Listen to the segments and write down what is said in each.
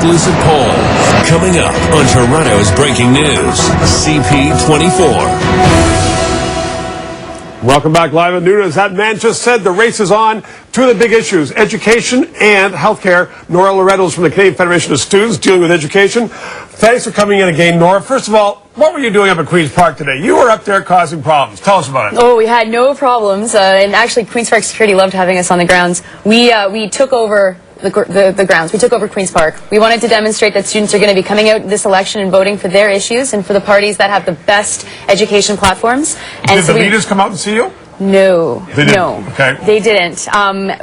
exclusive poll. Coming up on Toronto's Breaking News, CP24. Welcome back live at noon. As that man just said, the race is on. Two of the big issues, education and healthcare. Nora Loreto is from the Canadian Federation of Students dealing with education. Thanks for coming in again, Nora. First of all, what were you doing up at Queen's Park today? You were up there causing problems. Tell us about it. Oh, we had no problems. And actually, Queen's Park security loved having us on the grounds. We took over the grounds. We took over Queen's Park. We wanted to demonstrate that students are going to be coming out this election and voting for their issues and for the parties that have the best education platforms. And Did the leaders come out and see you? No, They didn't. no, Okay. they didn't.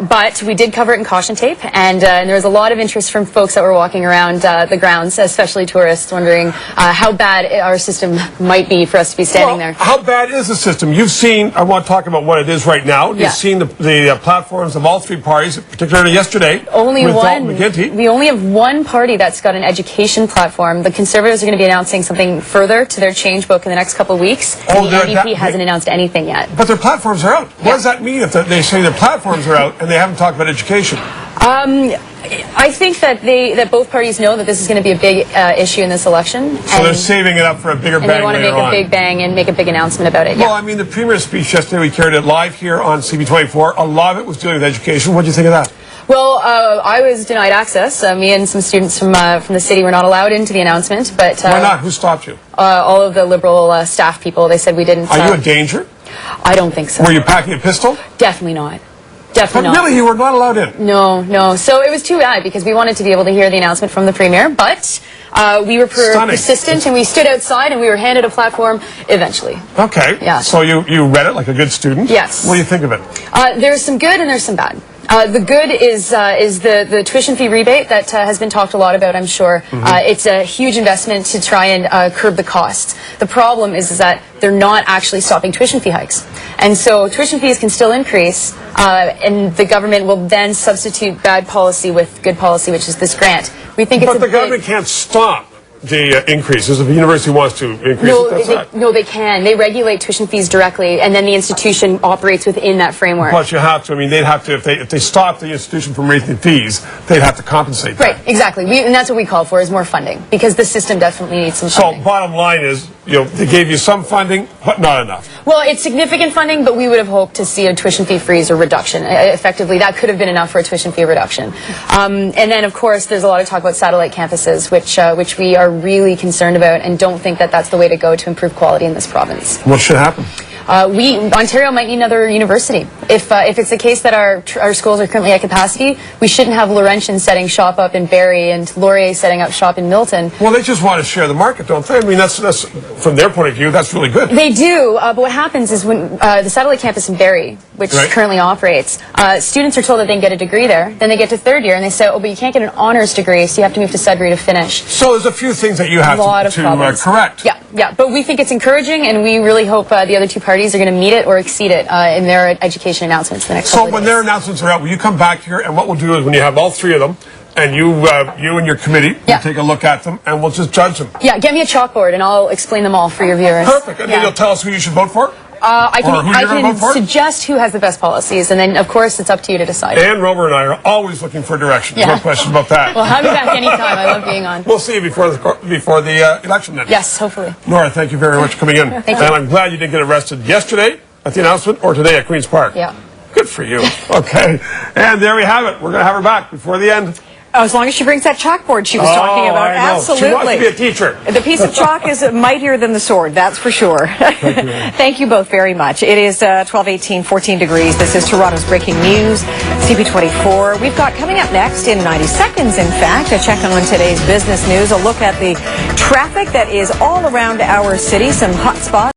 But we did cover it in caution tape, and there was a lot of interest from folks that were walking around the grounds, especially tourists, wondering how bad our system might be for us to be standing there. How bad is the system? You've seen, I want to talk about what it is right now. Yeah. You've seen the platforms of all three parties, particularly yesterday. Only with one. Dalton McGuinty. We only have one party that's got an education platform. The Conservatives are going to be announcing something further to their change book in the next couple of weeks. Oh, and the NDP hasn't announced anything yet. But their platforms are out. What does that mean if they say their platforms are out and they haven't talked about education? I think that both parties know that this is going to be a big issue in this election. So they're saving it up for a bigger bang. And they want to make a big bang and make a big announcement about it. Well, Yeah. I mean, the Premier's speech yesterday, we carried it live here on CP24. A lot of it was dealing with education. What do you think of that? Well, I was denied access. Me and some students from the city were not allowed into the announcement. But Why not? Who stopped you? All of the Liberal staff people. They said we didn't. Are you a danger? I don't think so. Were you packing a pistol? Definitely not. But Definitely not. really, you were not allowed in? No, no. So it was too bad because we wanted to be able to hear the announcement from the Premier, but we were persistent and we stood outside and we were handed a platform eventually. Okay. Yeah. So you read it like a good student? Yes. What do you think of it? There's some good and there's some bad. The good is the tuition fee rebate that has been talked a lot about, I'm sure. It's a huge investment to try and curb the costs. The problem is that they're not actually stopping tuition fee hikes. And so tuition fees can still increase, and the government will then substitute bad policy with good policy, which is this grant. We think it's But the government can't stop the increases. If the university wants to increase it, that's that. No, they can. They regulate tuition fees directly, and then the institution operates within that framework. But you have to, I mean, they'd have to, if they stop the institution from raising fees, they'd have to compensate that. Right, exactly. And that's what we call for, is more funding, because the system definitely needs some funding. So bottom line is, they gave you some funding, but not enough. Well, it's significant funding, but we would have hoped to see a tuition fee freeze or reduction. Effectively, that could have been enough for a tuition fee reduction. And then, of course, there's a lot of talk about satellite campuses, which we are really concerned about and don't think that that's the way to go to improve quality in this province. What should happen? Ontario might need another university. If it's the case that our schools are currently at capacity, we shouldn't have Laurentian setting shop up in Barrie and Laurier setting up shop in Milton. Well, they just want to share the market, don't they? I mean, that's from their point of view, that's really good. They do, but what happens is when the satellite campus in Barrie, which currently operates, students are told that they can get a degree there. Then they get to third year and they say, oh, but you can't get an honors degree, so you have to move to Sudbury to finish. So there's a few things that you have to correct. Yeah, but we think it's encouraging, and we really hope the other two parties are going to meet it or exceed it in their education announcements the next couple of days. So when their announcements are out, will you come back here, and what we'll do is when you have all three of them, and you and your committee will take a look at them, and we'll just judge them. Yeah, get me a chalkboard, and I'll explain them all for your viewers. Perfect. And then you'll tell us who you should vote for? I can suggest who has the best policies, and then, of course, it's up to you to decide. And Rover and I are always looking for direction. No question about that. Well, have me back anytime. I love being on. We'll see you before the election then. Yes, hopefully. Nora, thank you very much for coming in. Thank you. And I'm glad you didn't get arrested yesterday at the announcement or today at Queen's Park. Yeah. Good for you. Okay. And there we have it. We're going to have her back before the end. As long as she brings that chalkboard she was talking about. I know. Absolutely. She wants to be a teacher. The piece of chalk is mightier than the sword, that's for sure. Thank you both very much. It is 12:18, 14 degrees. This is Toronto's Breaking News, CP24. We've got coming up next in 90 seconds, in fact, a check on today's business news, a look at the traffic that is all around our city, some hot spots.